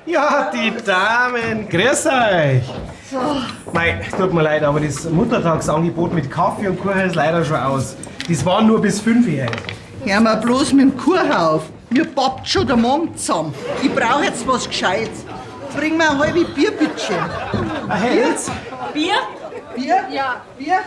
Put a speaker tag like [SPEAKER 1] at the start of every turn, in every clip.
[SPEAKER 1] Ja, die Damen, grüß euch. Mei, tut mir leid, aber das Muttertagsangebot mit Kaffee und Kuchen ist leider schon aus. Das waren nur bis 5 Uhr heute.
[SPEAKER 2] Hör mal bloß mit dem Kuchen auf. Mir poppt schon der Mund zusammen. Ich brauch jetzt was Gescheites. Bring mir ein halbes Bier, bitte.
[SPEAKER 1] Ein Hels?
[SPEAKER 3] Bier?
[SPEAKER 2] Bier?
[SPEAKER 3] Ja.
[SPEAKER 2] Bier?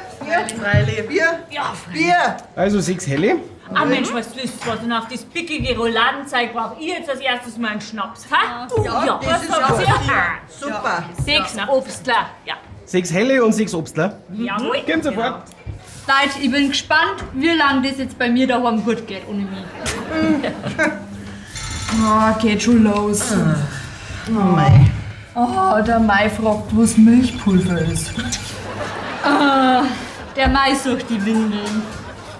[SPEAKER 2] Freilich. Bier?
[SPEAKER 3] Ja,
[SPEAKER 2] Bier?
[SPEAKER 1] Also 6 Helle.
[SPEAKER 3] Ah Mensch, was wisst was? Und auf das pickige Rouladenzeug brauch ich jetzt als erstes mal einen Schnaps, ha?
[SPEAKER 2] Ja, das ist
[SPEAKER 3] was
[SPEAKER 2] ja
[SPEAKER 3] habt
[SPEAKER 2] gut.
[SPEAKER 3] ihr?
[SPEAKER 2] Super.
[SPEAKER 3] 6 Obstler, ja.
[SPEAKER 1] 6 Helle und 6 Obstler.
[SPEAKER 3] Jawohl.
[SPEAKER 1] Kommt sofort.
[SPEAKER 4] Leute, ich bin gespannt, wie lange das jetzt bei mir daheim gut geht ohne mich. Geht schon los.
[SPEAKER 2] Mei.
[SPEAKER 4] Der Mai fragt, was Milchpulver ist. Der Mai sucht die Windeln.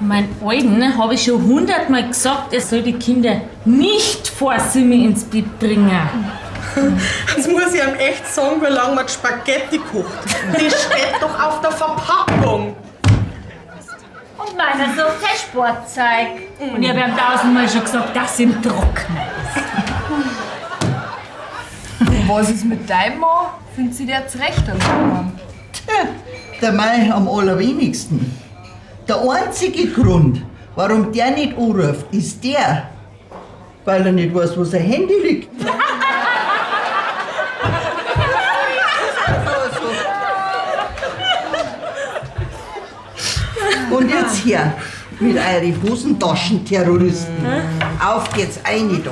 [SPEAKER 3] Mein Alten habe ich schon 100-mal gesagt, er soll die Kinder nicht vor Simme ins Bett bringen.
[SPEAKER 5] Jetzt muss ich ihm echt sagen, wie lange man Spaghetti kocht. Das steht doch auf der Verpackung.
[SPEAKER 3] Und meiner sucht kein Sportzeug. Und ich habe ihm 1000-mal schon gesagt, dass ihm trocken ist.
[SPEAKER 4] Was ist mit deinem Mann? Findet sie der zurecht am Daheim?
[SPEAKER 2] Der Mai am allerwenigsten. Der einzige Grund, warum der nicht anruft, ist der, weil er nicht weiß, wo sein Handy liegt. Und jetzt hier, mit euren Hosentaschenterroristen. Auf geht's rein da.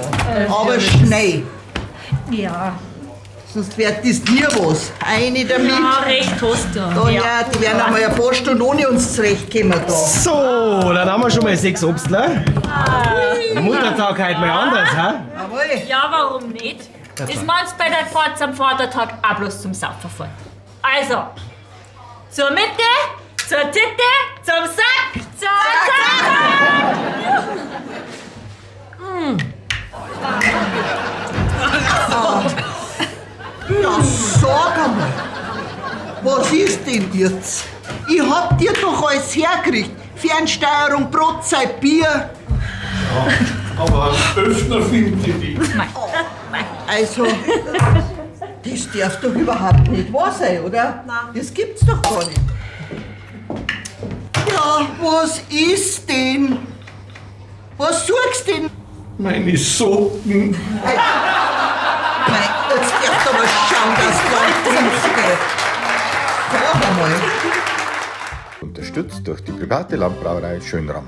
[SPEAKER 2] Aber schnell,
[SPEAKER 3] Ja.
[SPEAKER 2] sonst wird das nie was. Eine damit.
[SPEAKER 3] Ja, recht hast du.
[SPEAKER 2] Da, ja, die werden einmal ein paar Stunden ohne uns zurechtkommen da.
[SPEAKER 1] So, dann haben wir schon mal 6 Obstler. Muttertag heute mal anders, ha?
[SPEAKER 2] Jawohl.
[SPEAKER 3] Ja, warum nicht? Das meinst du bei der Fahrt am Vatertag auch bloß zum Saufen fahren. Also, zur Mitte, zur Titte, zum Sack, zur Sack!
[SPEAKER 2] Ja, sag einmal, was ist denn jetzt? Ich hab dir doch alles hergekriegt. Fernsteuerung, Brotzeit, Bier.
[SPEAKER 6] Aber Öffner finde ich nicht.
[SPEAKER 2] Also, das darf doch überhaupt nicht wahr sein, oder? Nein. Das gibt's doch gar nicht. Ja, was ist denn? Was suchst denn?
[SPEAKER 6] Meine Socken.
[SPEAKER 2] Nein, jetzt darfst du aber schauen, dass du drin geht. Sag einmal.
[SPEAKER 7] Unterstützt durch die private Landbrauerei Schönram.